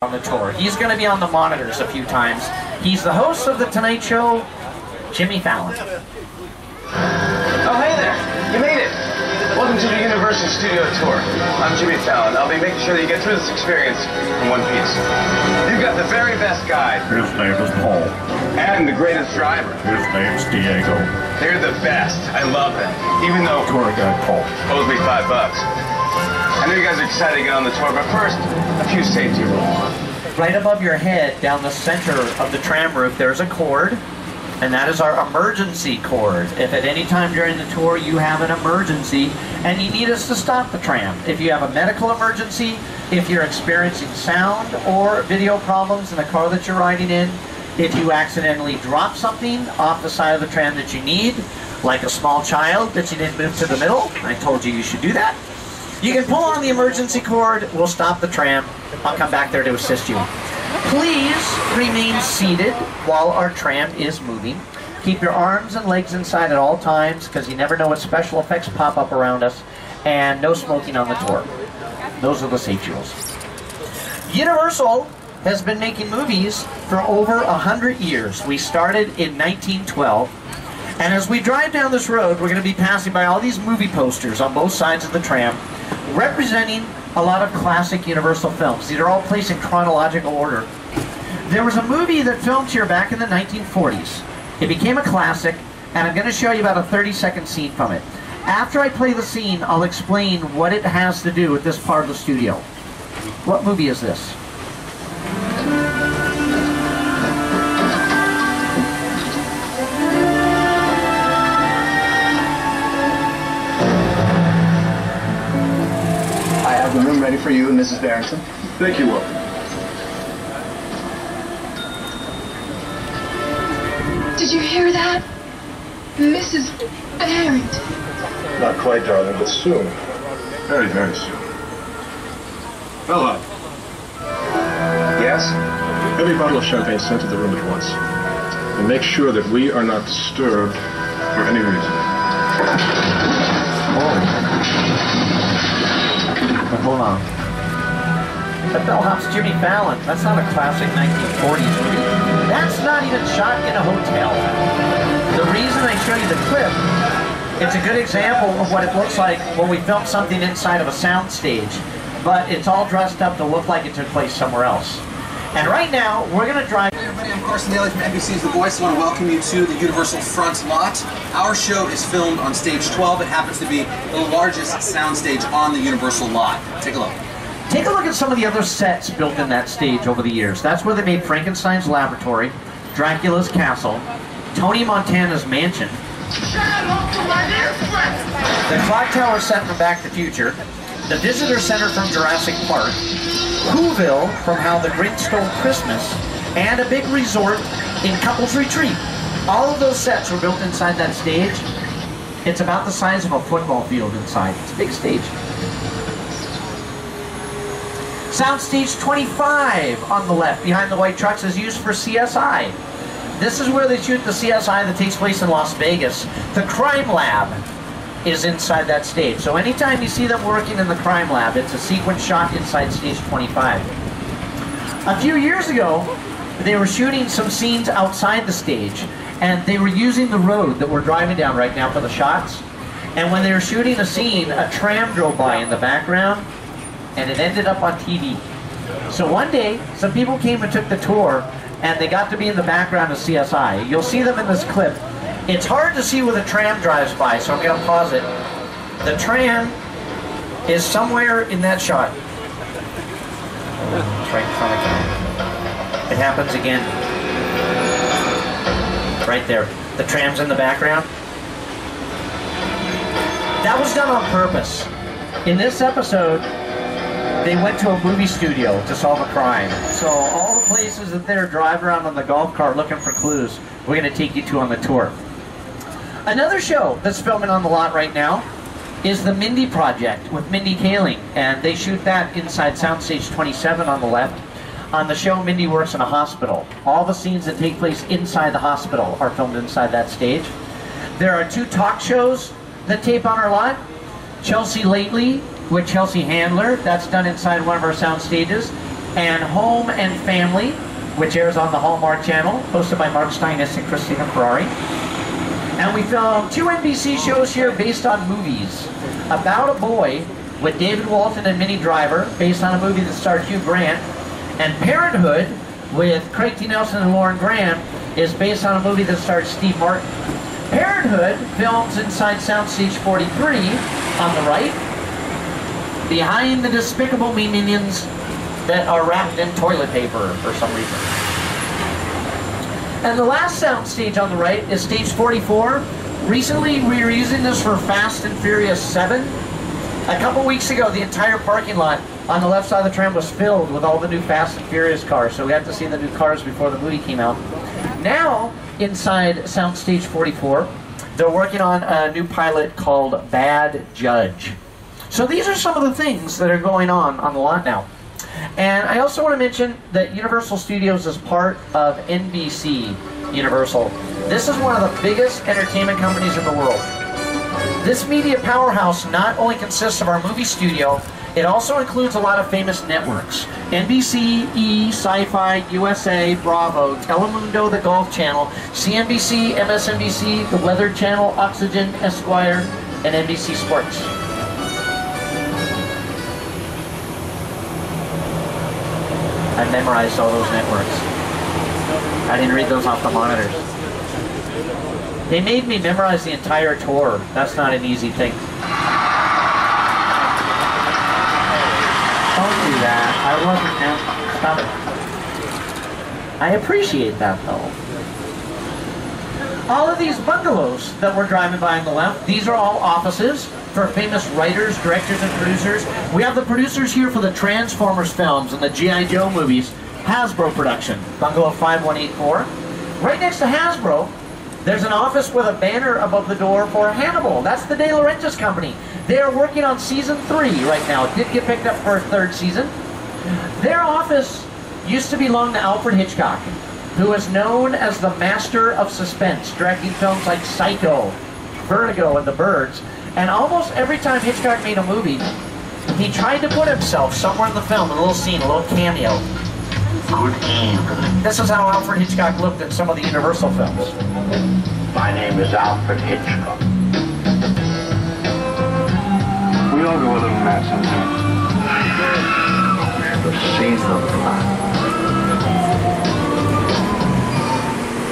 on the tour. He's going to be on the monitors a few times. He's the host of The Tonight Show, Jimmy Fallon. Oh, hey there. You made it. Welcome to the Universal Studio Tour. I'm Jimmy Fallon. I'll be making sure that you get through this experience in one piece. You've got the very best guide. His name is Paul. And the greatest driver. His name's Diego. They're the best. I love them. Even though Tour guide Paul owes me $5. I know you guys are excited to get on the tour, but first, a few safety rules. Right above your head, down the center of the tram roof, there's a cord, and that is our emergency cord. If at any time during the tour you have an emergency and you need us to stop the tram, if you have a medical emergency, if you're experiencing sound or video problems in the car that you're riding in, if you accidentally drop something off the side of the tram that you need, like a small child that you didn't move to the middle, I told you should do that. You can pull on the emergency cord, we'll stop the tram, I'll come back there to assist you. Please remain seated while our tram is moving. Keep your arms and legs inside at all times, because you never know what special effects pop up around us, and no smoking on the tour. Those are the safety rules. Universal has been making movies for over 100 years. We started in 1912. And as we drive down this road, we're going to be passing by all these movie posters on both sides of the tram, representing a lot of classic Universal films. These are all placed in chronological order. There was a movie that filmed here back in the 1940s. It became a classic, and I'm going to show you about a 30-second scene from it. After I play the scene, I'll explain what it has to do with this part of the studio. What movie is this? The room ready for you and Mrs. Barrington. Thank you, Will. Did you hear that? Mrs. Barrington. Not quite, darling, but soon. Very, very soon. Bella. Yes? Every bottle of champagne sent to the room at once. And make sure that we are not disturbed for any reason. But hold on. The bellhop's Jimmy Fallon. That's not a classic 1940s movie. That's not even shot in a hotel. The reason I show you the clip, it's a good example of what it looks like when we film something inside of a sound stage, but it's all dressed up to look like it took place somewhere else. And right now, we're going to drive... Hey everybody, I'm Carson Daly from NBC's The Voice. I want to welcome you to the Universal front lot. Our show is filmed on stage 12. It happens to be the largest sound stage on the Universal lot. Take a look. Take a look at some of the other sets built in that stage over the years. That's where they made Frankenstein's laboratory, Dracula's castle, Tony Montana's mansion, the clock tower set from Back to the Future, the visitor center from Jurassic Park, Whoville from How the Grinch Stole Christmas, and a big resort in Couples Retreat. All of those sets were built inside that stage. It's about the size of a football field inside. It's a big stage. Soundstage 25 on the left, behind the white trucks, is used for CSI. This is where they shoot the CSI that takes place in Las Vegas. The crime lab is inside that stage. So anytime you see them working in the crime lab, it's a sequence shot inside stage 25. A few years ago, they were shooting some scenes outside the stage, and they were using the road that we're driving down right now for the shots. And when they were shooting a scene, a tram drove by in the background, and it ended up on TV. So one day, some people came and took the tour, and they got to be in the background of CSI. You'll see them in this clip. It's hard to see where the tram drives by, so I'm going to pause it. The tram is somewhere in that shot. It's right in front of you. It happens again. Right there. The tram's in the background. That was done on purpose. In this episode, they went to a movie studio to solve a crime. So all the places that they're driving around on the golf cart looking for clues, we're going to take you to on the tour. Another show that's filming on the lot right now is the Mindy Project with Mindy Kaling, and they shoot that inside Soundstage 27 on the left. On the show, Mindy works in a hospital. All the scenes that take place inside the hospital are filmed inside that stage. There are 2 talk shows that tape on our lot. Chelsea Lately with Chelsea Handler, that's done inside one of our sound stages. and Home and Family, which airs on the Hallmark Channel, hosted by Mark Steinis and Christina Ferrari. And we filmed 2 NBC shows here based on movies. About a Boy with David Walton and Minnie Driver, based on a movie that starred Hugh Grant. And Parenthood with Craig T. Nelson and Lauren Graham is based on a movie that starred Steve Martin. Parenthood films inside Soundstage 43 on the right, behind the Despicable Me minions that are wrapped in toilet paper for some reason. And the last soundstage on the right is stage 44. Recently, we were using this for Fast and Furious 7. A couple weeks ago, the entire parking lot on the left side of the tram was filled with all the new Fast and Furious cars, so we got to see the new cars before the movie came out. Now, inside Soundstage 44, they're working on a new pilot called Bad Judge. So these are some of the things that are going on the lot now. And I also want to mention that Universal Studios is part of NBC Universal. This is one of the biggest entertainment companies in the world. This media powerhouse not only consists of our movie studio, it also includes a lot of famous networks. NBC, E, Sci-Fi, USA, Bravo, Telemundo, the Golf Channel, CNBC, MSNBC, the Weather Channel, Oxygen, Esquire, and NBC Sports. I memorized all those networks. I didn't read those off the monitors. They made me memorize the entire tour. That's not an easy thing. Don't do that. I wasn't. Stop it. I appreciate that though. All of these bungalows that we're driving by on the left, these are all offices for famous writers, directors, and producers. We have the producers here for the Transformers films and the G.I. Joe movies. Hasbro production, Bungalow 5184. Right next to Hasbro, there's an office with a banner above the door for Hannibal. That's the De Laurentiis company. They are working on season 3 right now. It did get picked up for a 3rd season. Their office used to belong to Alfred Hitchcock, who is known as the master of suspense, directing films like Psycho, Vertigo, and The Birds. And almost every time Hitchcock made a movie, he tried to put himself somewhere in the film, a little scene, a little cameo. Good evening. This is how Alfred Hitchcock looked in some of the Universal films. My name is Alfred Hitchcock. We all go a little mad sometimes. The season of life.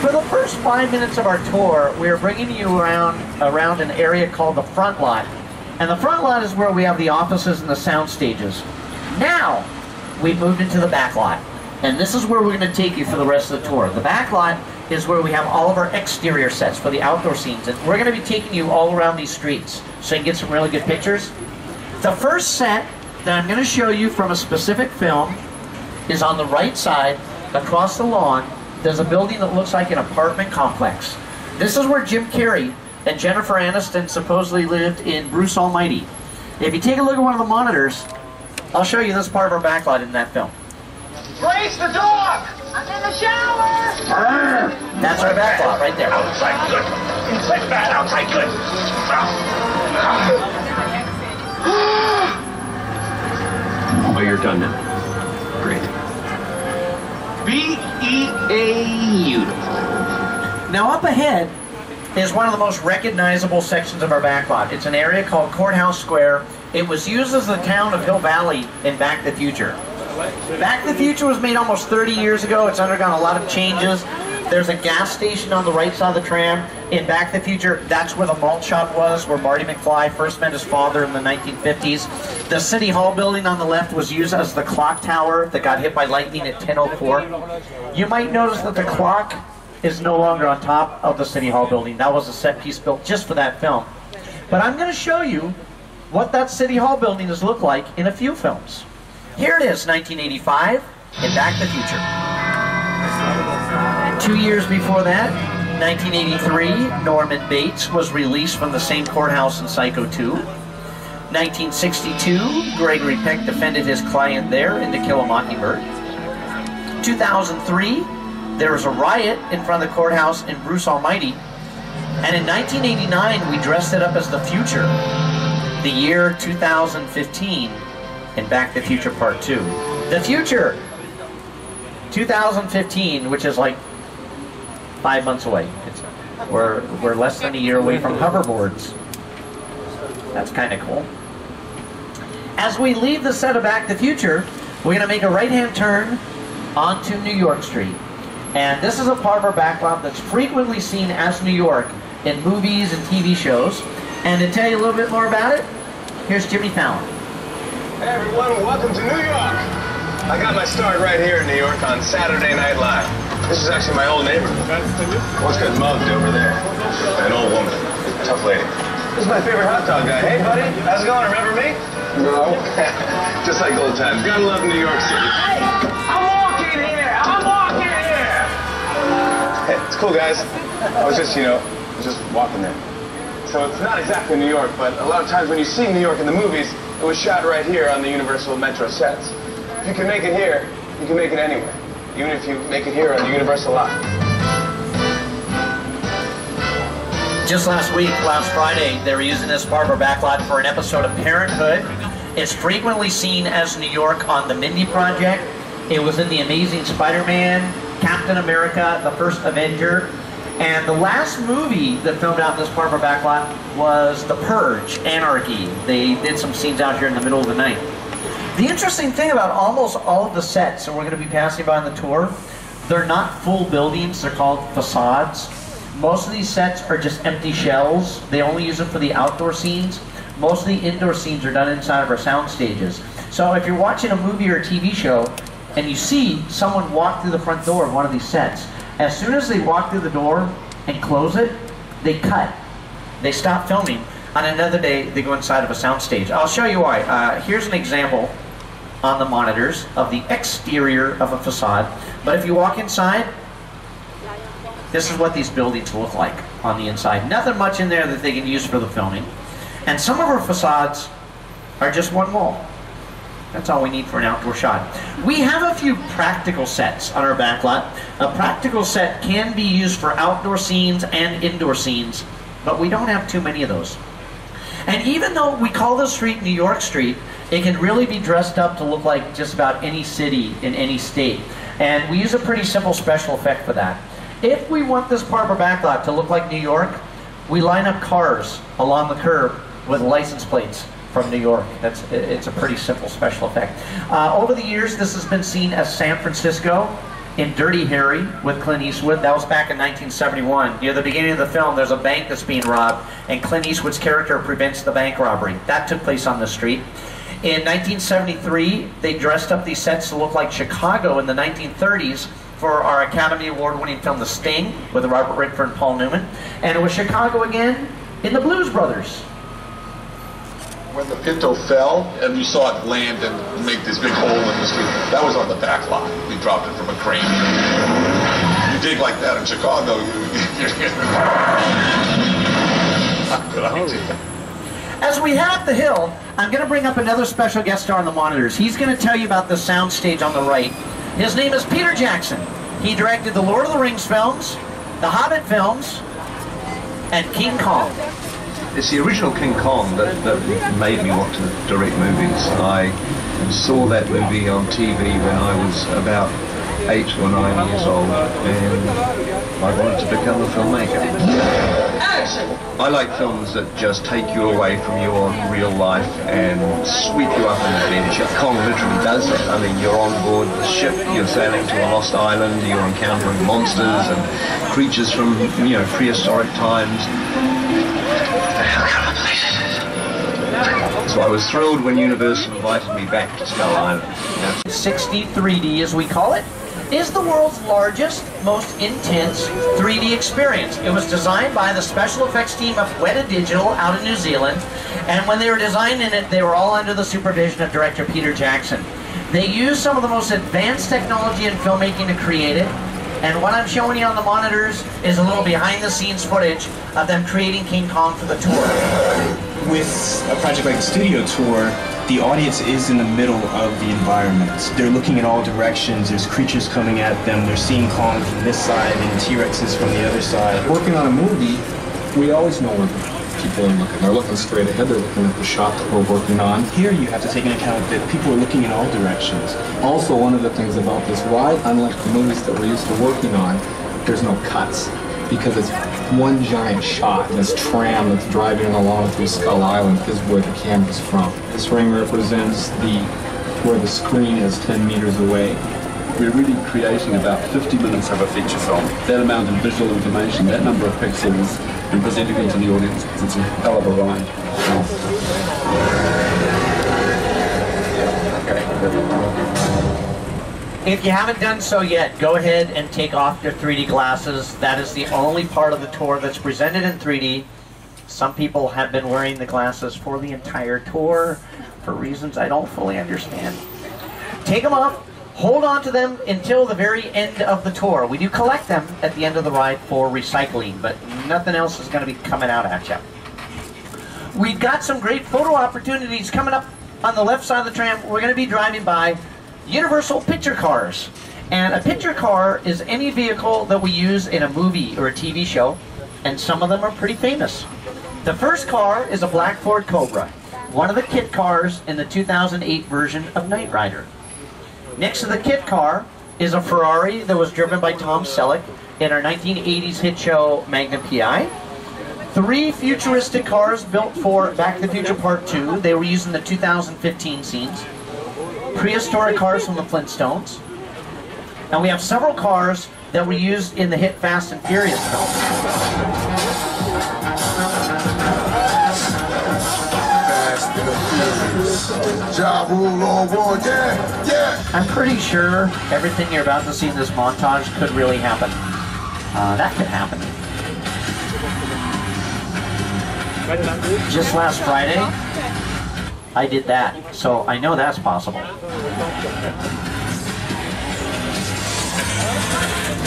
For the first 5 minutes of our tour, we are bringing you around an area called the front lot. And the front lot is where we have the offices and the sound stages. Now, we've moved into the back lot. And this is where we're going to take you for the rest of the tour. The back lot is where we have all of our exterior sets for the outdoor scenes. And we're going to be taking you all around these streets so you can get some really good pictures. The first set that I'm going to show you from a specific film is on the right side, across the lawn. There's a building that looks like an apartment complex. This is where Jim Carrey and Jennifer Aniston supposedly lived in Bruce Almighty. If you take a look at one of the monitors, I'll show you this part of our backlot in that film. Grace, the dog! I'm in the shower! That's our backlot right there. Outside good. Inside bad. Outside good. Oh, you're done now. Great. Beautiful. Now up ahead is one of the most recognizable sections of our backlot. It's an area called Courthouse Square. It was used as the town of Hill Valley in Back to the Future. Back to the Future was made almost 30 years ago. It's undergone a lot of changes. There's a gas station on the right side of the tram. In Back to the Future, that's where the malt shop was, where Marty McFly first met his father in the 1950s. The City Hall building on the left was used as the clock tower that got hit by lightning at 10:04. You might notice that the clock is no longer on top of the City Hall building. That was a set piece built just for that film. But I'm going to show you what that City Hall building has looked like in a few films. Here it is, 1985, in Back to the Future. 2 years before that, 1983, Norman Bates was released from the same courthouse in Psycho 2. 1962, Gregory Peck defended his client there in To Kill a Mockingbird. 2003, there was a riot in front of the courthouse in Bruce Almighty. And in 1989, we dressed it up as the future. The year 2015 in Back to the Future Part 2. The future 2015, which is like 5 months away. We're less than a year away from hoverboards. That's kind of cool. As we leave the set of Back to the Future, we're going to make a right-hand turn onto New York Street. And this is a part of our backlot that's frequently seen as New York in movies and TV shows. And to tell you a little bit more about it, here's Jimmy Fallon. Hey everyone, welcome to New York. I got my start right here in New York on Saturday Night Live. This is actually my old neighborhood. Once got mugged over there. An old woman, tough lady. This is my favorite hot dog guy. Hey buddy, how's it going? Remember me? No. Just like old times. Gotta love New York City. Hey, I'm walking here. Hey, it's cool guys. I was just, just walking there. So it's not exactly New York, but a lot of times when you see New York in the movies, it was shot right here on the Universal Metro sets. If you can make it here, you can make it anywhere. Even if you make it here on the Universal lot. Just last week, last Friday, they were using this part of our backlot for an episode of Parenthood. It's frequently seen as New York on the Mindy Project. It was in The Amazing Spider-Man, Captain America, The First Avenger. And the last movie that filmed out in this part of our backlot was The Purge, Anarchy. They did some scenes out here in the middle of the night. The interesting thing about almost all of the sets that we're going to be passing by on the tour, they're not full buildings, they're called facades. Most of these sets are just empty shells. They only use them for the outdoor scenes. Most of the indoor scenes are done inside of our sound stages. So if you're watching a movie or a TV show and you see someone walk through the front door of one of these sets, as soon as they walk through the door and close it, they cut. They stop filming. On another day, they go inside of a soundstage. I'll show you why. Here's an example on the monitors of the exterior of a facade. But if you walk inside, this is what these buildings look like on the inside. Nothing much in there that they can use for the filming. And some of our facades are just one wall. That's all we need for an outdoor shot. We have a few practical sets on our backlot. A practical set can be used for outdoor scenes and indoor scenes, but we don't have too many of those. And even though we call the street New York Street, it can really be dressed up to look like just about any city in any state. And we use a pretty simple special effect for that. If we want this part of our backlot to look like New York, we line up cars along the curb with license plates from New York. It's a pretty simple special effect. Over the years, this has been seen as San Francisco in Dirty Harry with Clint Eastwood. That was back in 1971. Near the beginning of the film, there's a bank that's being robbed, and Clint Eastwood's character prevents the bank robbery. That took place on the street. In 1973, they dressed up these sets to look like Chicago in the 1930s for our Academy Award-winning film The Sting with Robert Redford and Paul Newman. And it was Chicago again in The Blues Brothers. When the Pinto fell and you saw it land and make this big hole in the street, that was on the back lot. We dropped it from a crane. You dig like that in Chicago, good idea. As we head up the hill, I'm going to bring up another special guest star on the monitors. He's going to tell you about the sound stage on the right. His name is Peter Jackson. He directed the Lord of the Rings films, the Hobbit films, and King Kong. It's the original King Kong that made me want to direct movies. I saw that movie on TV when I was about 8 or 9 years old, and I wanted to become a filmmaker. I like films that just take you away from your real life and sweep you up an adventure. Kong literally does that. I mean, you're on board the ship, you're sailing to a lost island, you're encountering monsters and creatures from, prehistoric times. So I was thrilled when Universal invited me back to Skull Island. 3D, as we call it, is the world's largest, most intense 3D experience. It was designed by the special effects team of Weta Digital out in New Zealand, and when they were designing it, they were all under the supervision of director Peter Jackson. They used some of the most advanced technology in filmmaking to create it, and what I'm showing you on the monitors is a little behind-the-scenes footage of them creating King Kong for the tour. With a project like Studiotour, the audience is in the middle of the environment. They're looking in all directions, there's creatures coming at them, they're seeing Kong from this side and T-Rexes from the other side. Working on a movie, we always know we're people are looking. They're looking straight ahead. They're looking at the shot that we're working on. Here you have to take into account that people are looking in all directions. Also, one of the things about this ride, unlike the movies that we're used to working on, there's no cuts because it's one giant shot. This tram that's driving along through Skull Island is where the camera's from. This ring represents where the screen is 10 meters away. We're really creating about 50 minutes of a feature film. That amount of visual information, that number of pixels, and presenting it to the audience, it's a hell of a ride. If you haven't done so yet, go ahead and take off your 3D glasses. That is the only part of the tour that's presented in 3D. Some people have been wearing the glasses for the entire tour for reasons I don't fully understand. Take them off, hold on to them until the very end of the tour. We do collect them at the end of the ride for recycling, but nothing else is going to be coming out at you. We've got some great photo opportunities coming up on the left side of the tram. We're going to be driving by Universal picture cars. And a picture car is any vehicle that we use in a movie or a TV show, and some of them are pretty famous. The first car is a black Ford Cobra, one of the kit cars in the 2008 version of Knight Rider. Next to the kit car is a Ferrari that was driven by Tom Selleck in our 1980s hit show Magnum P.I. 3 futuristic cars built for Back to the Future Part 2. They were used in the 2015 scenes. Prehistoric cars from the Flintstones. And we have several cars that were used in the hit Fast and Furious films. I'm pretty sure everything you're about to see in this montage could really happen. That could happen. Just last Friday, I did that, so I know that's possible.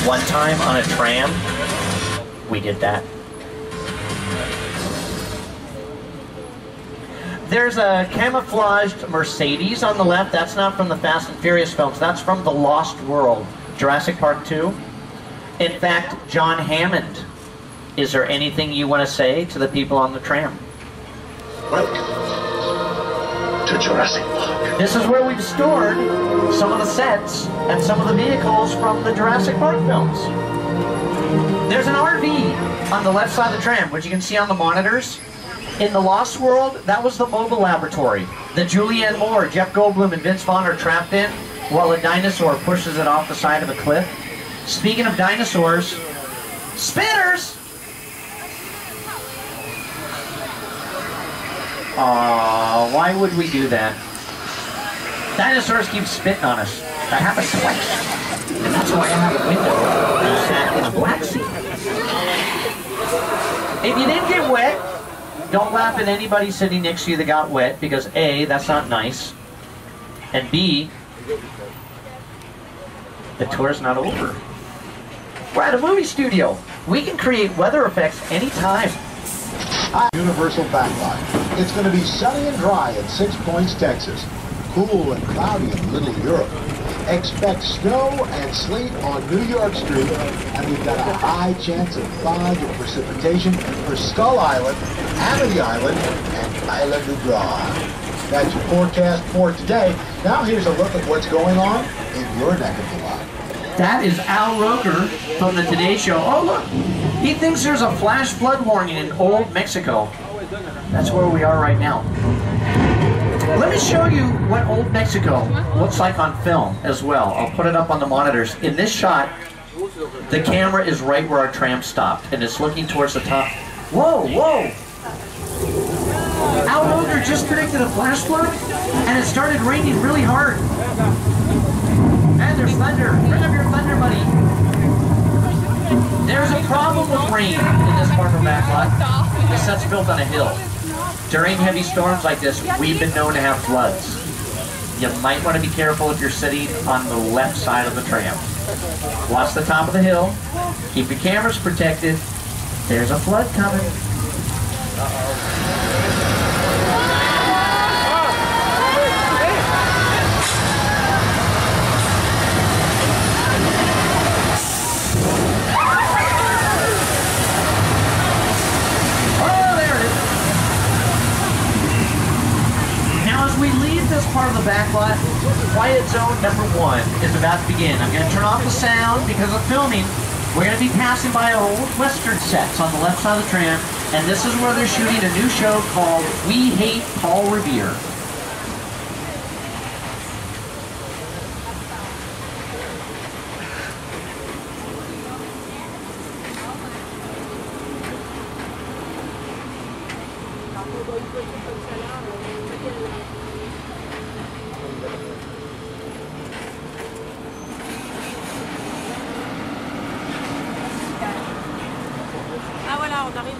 One time on a tram, we did that. There's a camouflaged Mercedes on the left. That's not from the Fast and Furious films. That's from The Lost World, Jurassic Park 2. In fact, John Hammond. Is there anything you want to say to the people on the tram? Welcome to Jurassic Park. This is where we've stored some of the sets and some of the vehicles from the Jurassic Park films. There's an RV on the left side of the tram, which you can see on the monitors. In The Lost World, that was the mobile laboratory that Julianne Moore, Jeff Goldblum, and Vince Vaughn are trapped in while a dinosaur pushes it off the side of a cliff. Speaking of dinosaurs, spitters! Aww, why would we do that? Dinosaurs keep spitting on us. That happened twice. And that's why I have a window. I sat in a black seat. If you didn't get wet, don't laugh at anybody sitting next to you that got wet, because A, that's not nice, and B, the tour's not over. We're at a movie studio. We can create weather effects anytime. Universal backlight. It's going to be sunny and dry in 6 Points, Texas. Cool and cloudy in Little Europe. Expect snow and sleet on New York Street, and we've got a high chance of fog and precipitation for Skull Island, Amity Island, and Island of God. That's your forecast for today. Now here's a look at what's going on in your neck of the lot. That is Al Roker from the Today Show. Oh look, he thinks there's a flash flood warning in Old Mexico. That's where we are right now. Let me show you what Old Mexico looks like on film as well. I'll put it up on the monitors. In this shot, the camera is right where our tram stopped, and it's looking towards the top. Whoa, whoa! Al Roker just predicted a flash flood, and it started raining really hard. And there's thunder. Bring up your thunder, buddy. There's a problem with rain in this part of the backlot. The set's built on a hill. During heavy storms like this, we've been known to have floods. You might want to be careful if you're sitting on the left side of the tram. Watch the top of the hill. Keep your cameras protected. There's a flood coming. Oh, there it is. zone number 1 is about to begin. I'm going to turn off the sound because of filming. We're going to be passing by old Western sets on the left side of the tram, and this is where they're shooting a new show called We Hate Paul Revere. Ah voilà, on arrive dans les...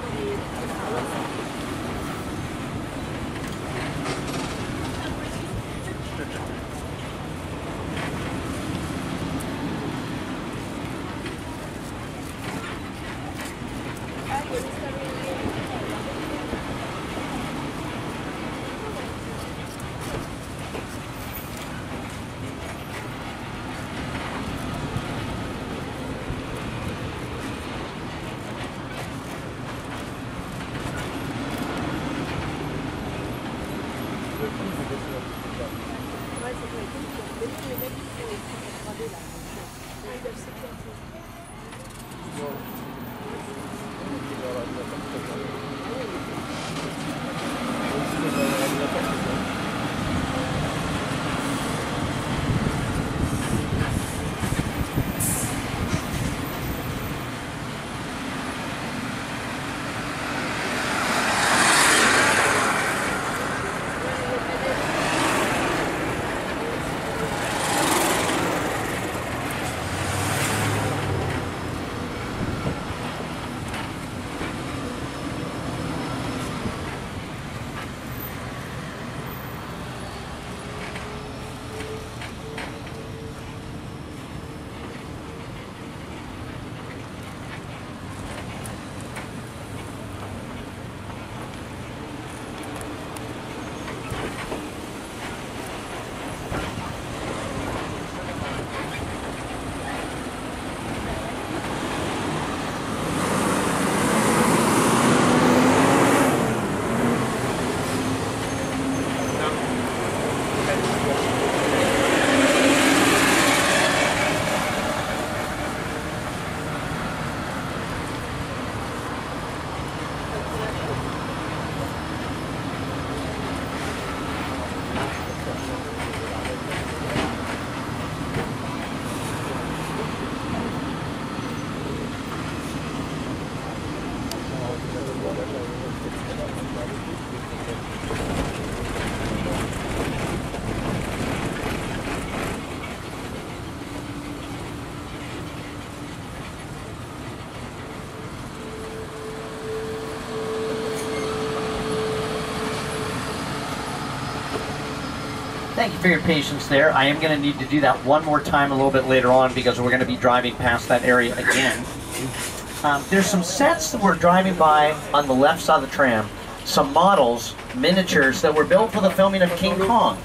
Thank you for your patience there. I am going to need to do that one more time a little bit later on because we're going to be driving past that area again. There's some sets that we're driving by on the left side of the tram. Some models, miniatures that were built for the filming of King Kong.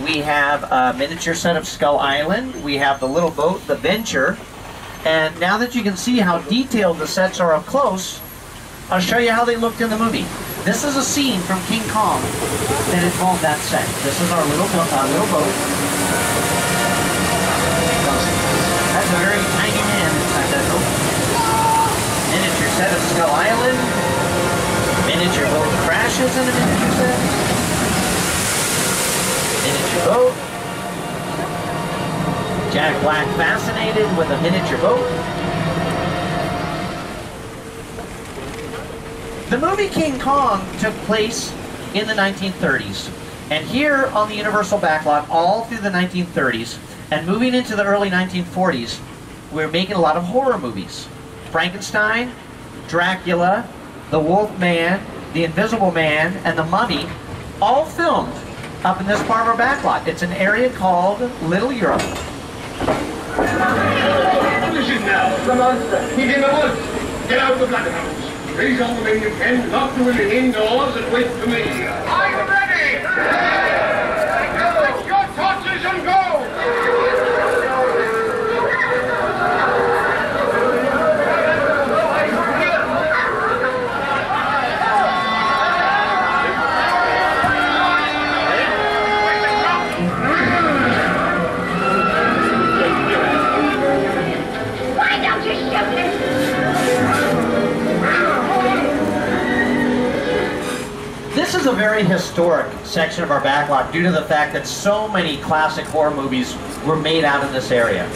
We have a miniature set of Skull Island. We have the little boat, the Venture. And now that you can see how detailed the sets are up close, I'll show you how they looked in the movie. This is a scene from King Kong that involved that set. This is our little boat. That's a very tiny man inside that boat. Miniature set of Skull Island. Miniature boat crashes in a miniature set. Miniature boat. Jack Black fascinated with a miniature boat. The movie King Kong took place in the 1930s, and here on the Universal backlot all through the 1930s, and moving into the early 1940s, we were making a lot of horror movies. Frankenstein, Dracula, The Wolf Man, The Invisible Man, and The Mummy, all filmed up in this part of our backlot. It's an area called Little Europe. What is it now? The monster. He's in the woods. Get out the bloodhouse. Raise all the men you can, lock the women indoors, and wait for me. I'm ready! Your torches and go! very historic section of our backlot due to the fact that so many classic horror movies were made out in this area.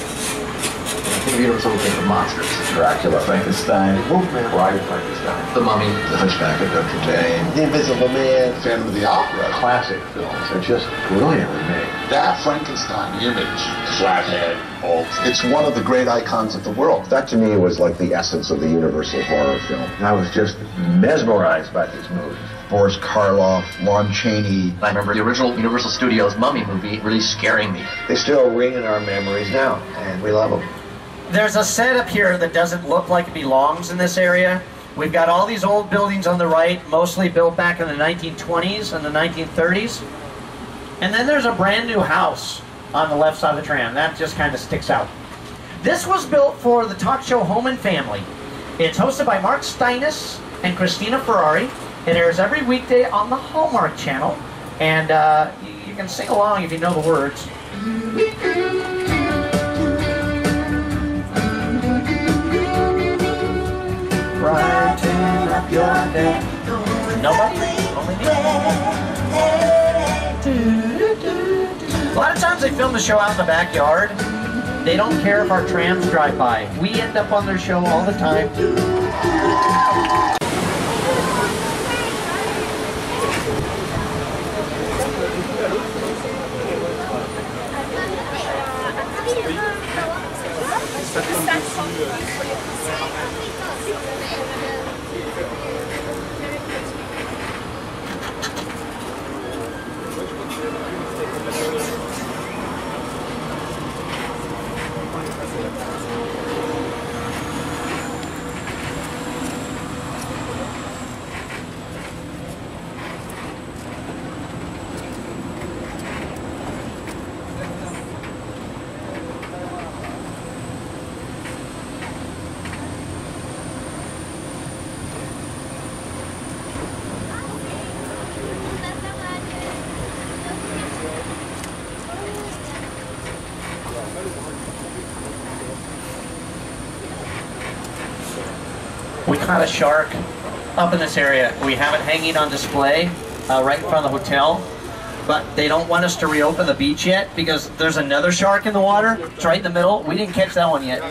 The Universal looking for monsters. Dracula, Frankenstein, Wolfman, Bride of Frankenstein, The Mummy, The Hunchback of Notre Dame, The Invisible Man, Phantom of the Opera. Classic films are just brilliantly made. That Frankenstein image, flathead, bolt. It's one of the great icons of the world. That to me was like the essence of the Universal horror film. I was just mesmerized by these movies. Boris Karloff, Lon Chaney. I remember the original Universal Studios Mummy movie really scaring me. They still ring in our memories now, and we love them. There's a set up here that doesn't look like it belongs in this area. We've got all these old buildings on the right, mostly built back in the 1920s and the 1930s. And then there's a brand new house on the left side of the tram. That just kind of sticks out. This was built for the talk show Home and Family. It's hosted by Mark Steinis and Christina Ferrari. It airs every weekday on the Hallmark Channel. And you can sing along if you know the words. Brighten up your day. Nobody? Only me? A lot of times they film the show out in the backyard. They don't care if our trams drive by. We end up on their show all the time. We caught a shark up in this area. We have it hanging on display right in front of the hotel, but they don't want us to reopen the beach yet because there's another shark in the water. It's right in the middle. We didn't catch that one yet.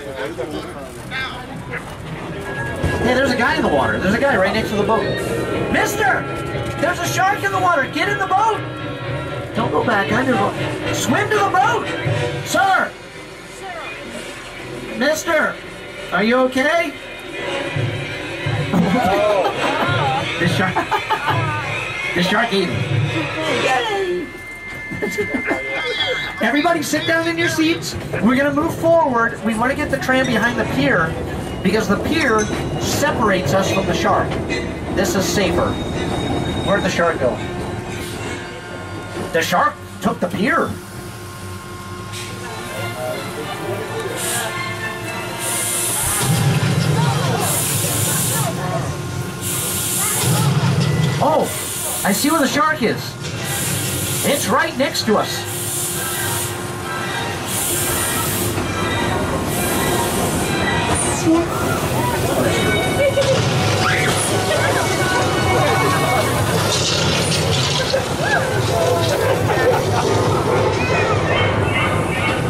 Hey, there's a guy in the water. There's a guy right next to the boat. Mister! There's a shark in the water. Get in the boat! Don't go back under the boat. Swim to the boat! Sir! Mister! Are you okay? This shark ate him. Everybody sit down in your seats. We're going to move forward. We want to get the tram behind the pier because the pier separates us from the shark. This is safer. Where'd the shark go? The shark took the pier. Oh, I see where the shark is. It's right next to us.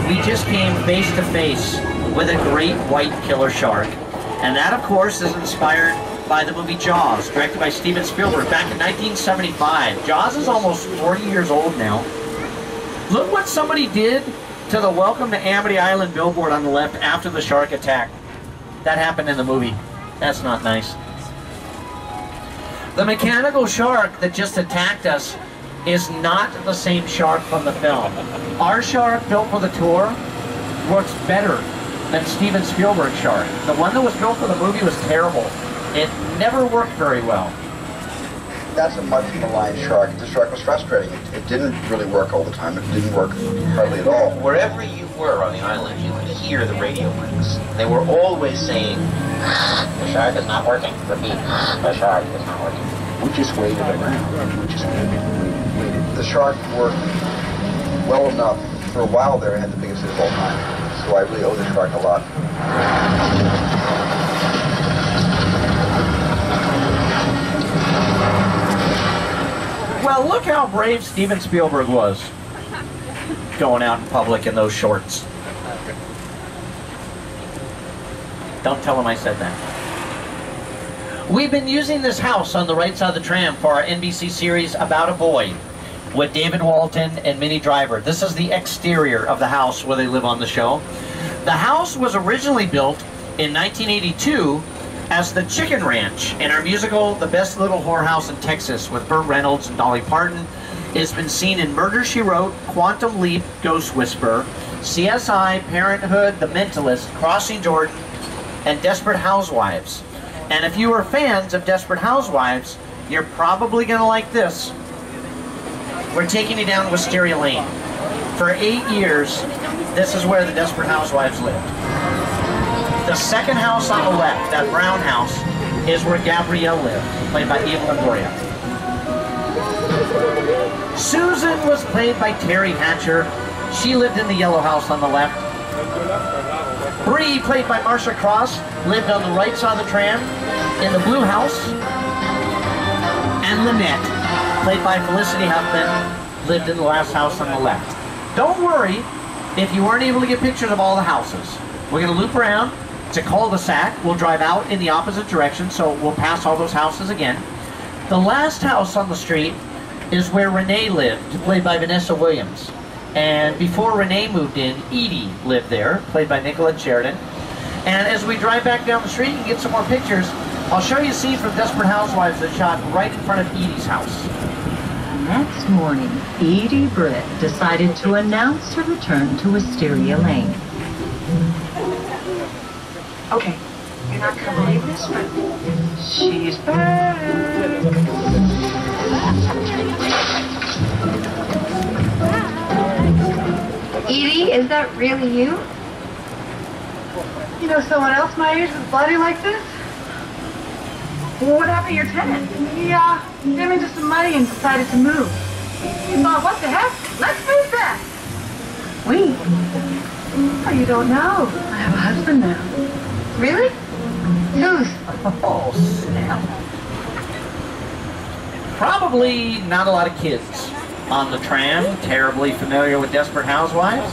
We just came face to face with a great white killer shark. And that, of course, is inspired by the movie Jaws, directed by Steven Spielberg back in 1975. Jaws is almost 40 years old now. Look what somebody did to the Welcome to Amity Island billboard on the left after the shark attack. That happened in the movie. That's not nice. The mechanical shark that just attacked us is not the same shark from the film. Our shark built for the tour works better than Steven Spielberg's shark. The one that was built for the movie was terrible. It never worked very well. That's a much maligned shark. The shark was frustrating. It didn't really work all the time. It didn't work hardly at all. Wherever you were on the island, you could hear the radio waves. They were always saying, the shark is not working. Repeat, the shark is not working. We just waited around. We just waited. The shark worked well enough. For a while there, it had the biggest hit of all time. So I really owe the shark a lot. Look how brave Steven Spielberg was going out in public in those shorts. Don't tell him I said that. We've been using this house on the right side of the tram for our NBC series About a Boy with David Walton and Minnie Driver. This is the exterior of the house where they live on the show. The house was originally built in 1982 as the Chicken Ranch in our musical The Best Little Whorehouse in Texas with Burt Reynolds and Dolly Parton. It's been seen in Murder, She Wrote, Quantum Leap, Ghost Whisperer, CSI, Parenthood, The Mentalist, Crossing Jordan, and Desperate Housewives. And if you are fans of Desperate Housewives, you're probably going to like this. We're taking you down Wisteria Lane. For 8 years, this is where the Desperate Housewives lived. The second house on the left, that brown house, is where Gabrielle lived, played by Eva Longoria. Susan was played by Terry Hatcher. She lived in the yellow house on the left. Bree, played by Marcia Cross, lived on the right side of the tram in the blue house. And Lynette, played by Felicity Huffman, lived in the last house on the left. Don't worry if you weren't able to get pictures of all the houses. We're going to loop around. It's a cul-de-sac. We'll drive out in the opposite direction, so we'll pass all those houses again. The last house on the street is where Renee lived, played by Vanessa Williams. And before Renee moved in, Edie lived there, played by Nicolette Sheridan. And as we drive back down the street and get some more pictures, I'll show you a scene from Desperate Housewives that's shot right in front of Edie's house. Next morning, Edie Britt decided to announce her return to Wisteria Lane. Okay, you're not gonna believe this, but she's back. Edie, is that really you? You know someone else my age with a body like this? Well, what happened to your tenant? He came into some money and decided to move. He thought, what the heck? Let's move back. We? Oh, you don't know. I have a husband now. Really? Whose? Oh, snap. Probably not a lot of kids on the tram, terribly familiar with Desperate Housewives.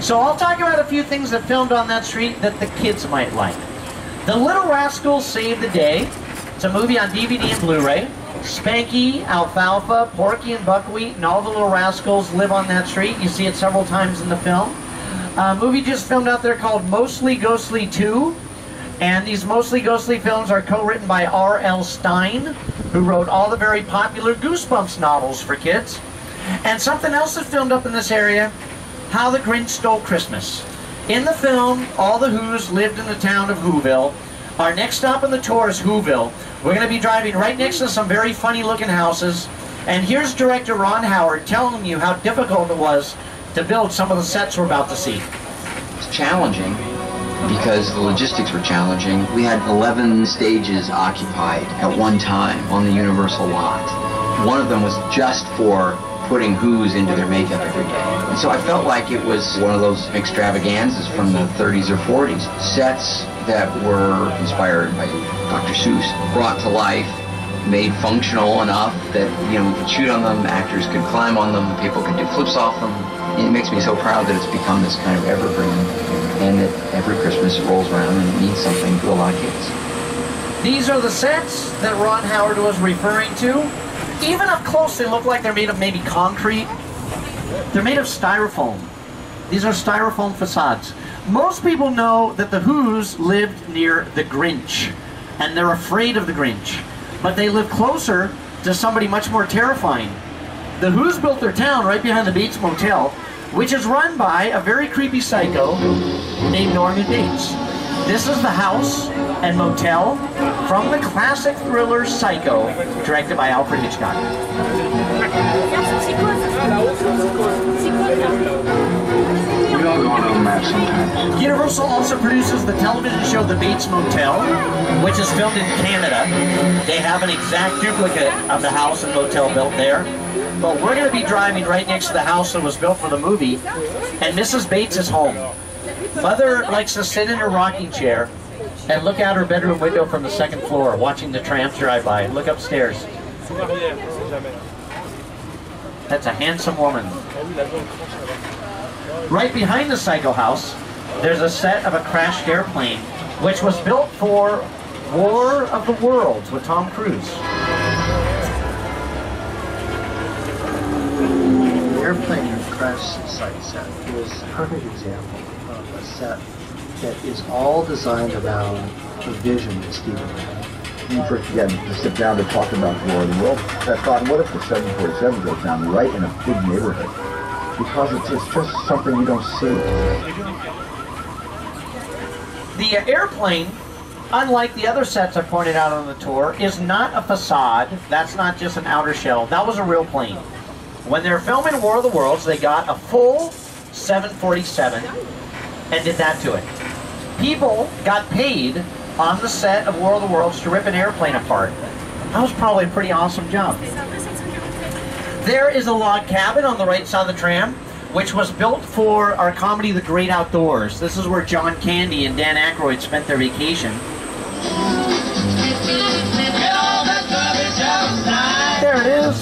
So I'll talk about a few things that filmed on that street that the kids might like. The Little Rascals Saved the Day. It's a movie on DVD and Blu-ray. Spanky, Alfalfa, Porky and Buckwheat, and all the Little Rascals live on that street. You see it several times in the film. A movie just filmed out there called Mostly Ghostly 2. And these Mostly Ghostly films are co-written by R.L. Stine, who wrote all the very popular Goosebumps novels for kids. And something else that's filmed up in this area, How the Grinch Stole Christmas. In the film, all the Who's lived in the town of Whoville. Our next stop on the tour is Whoville. We're going to be driving right next to some very funny looking houses. And here's director Ron Howard telling you how difficult it was to build some of the sets we're about to see. It's challenging because the logistics were challenging. We had 11 stages occupied at one time on the Universal lot. One of them was just for putting Who's into their makeup every day. And so I felt like it was one of those extravaganzas from the 30s or 40s. Sets that were inspired by Dr. Seuss, brought to life, made functional enough that, you know, we could shoot on them, actors could climb on them, people could do flips off them. It makes me so proud that it's become this kind of evergreen, and that every Christmas it rolls around and it means something to a lot of kids. These are the sets that Ron Howard was referring to. Even up close, they look like they're made of maybe concrete. They're made of styrofoam. These are styrofoam facades. Most people know that the Who's lived near the Grinch, and they're afraid of the Grinch. But they live closer to somebody much more terrifying. The Who's built their town right behind the Bates Motel, which is run by a very creepy psycho named Norman Bates. This is the house and motel from the classic thriller Psycho, directed by Alfred Hitchcock. We all go on a match sometimes. Universal also produces the television show The Bates Motel, which is filmed in Canada. They have an exact duplicate of the house and motel built there. But we're going to be driving right next to the house that was built for the movie, and Mrs. Bates is home. Mother likes to sit in her rocking chair and look out her bedroom window from the second floor, watching the trams drive by. Look upstairs. That's a handsome woman. Right behind the Cycle House, there's a set of a crashed airplane, which was built for War of the Worlds with Tom Cruise. The airplane crash site set is a perfect example of a set that is all designed around the vision that Steven had. You first again to sit down to talk about War of the World. I thought, what if the 747 goes down right in a big neighborhood? Because it's just something you don't see. The airplane, unlike the other sets I pointed out on the tour, is not a facade. That's not just an outer shell. That was a real plane. When they were filming War of the Worlds, they got a full 747 and did that to it. People got paid on the set of War of the Worlds to rip an airplane apart. That was probably a pretty awesome job. There is a log cabin on the right side of the tram, which was built for our comedy The Great Outdoors. This is where John Candy and Dan Aykroyd spent their vacation. There it is.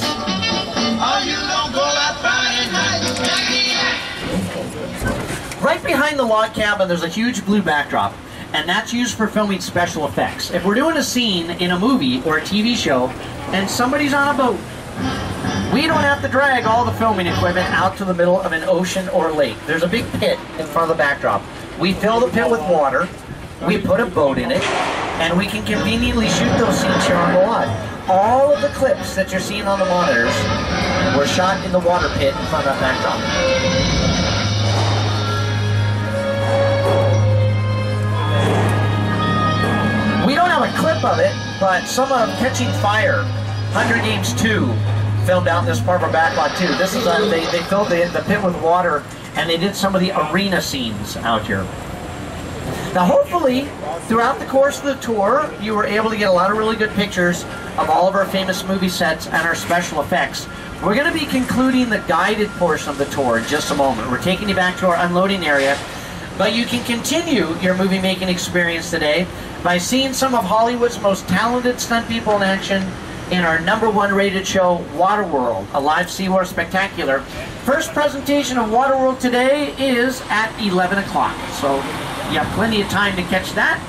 Right behind the log cabin, there's a huge blue backdrop, and that's used for filming special effects. If we're doing a scene in a movie or a TV show, and somebody's on a boat, we don't have to drag all the filming equipment out to the middle of an ocean or lake. There's a big pit in front of the backdrop. We fill the pit with water, we put a boat in it, and we can conveniently shoot those scenes here on the lot. All of the clips that you're seeing on the monitors were shot in the water pit in front of that backdrop. We don't have a clip of it, but some of Catching Fire, Hunger Games 2, filmed out in this part of our backlot too. This is they filled the pit with water, and they did some of the arena scenes out here. Now hopefully, throughout the course of the tour, you were able to get a lot of really good pictures of all of our famous movie sets and our special effects. We're going to be concluding the guided portion of the tour in just a moment. We're taking you back to our unloading area, but you can continue your movie making experience today by seeing some of Hollywood's most talented stunt people in action in our #1 rated show, Waterworld, a live SeaWorld spectacular. First presentation of Waterworld today is at 11 o'clock, so you have plenty of time to catch that.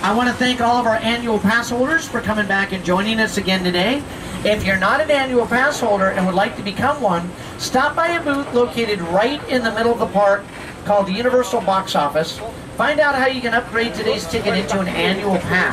I want to thank all of our annual pass holders for coming back and joining us again today. If you're not an annual pass holder and would like to become one, stop by a booth located right in the middle of the park called the Universal Box Office. Find out how you can upgrade today's ticket into an annual pass.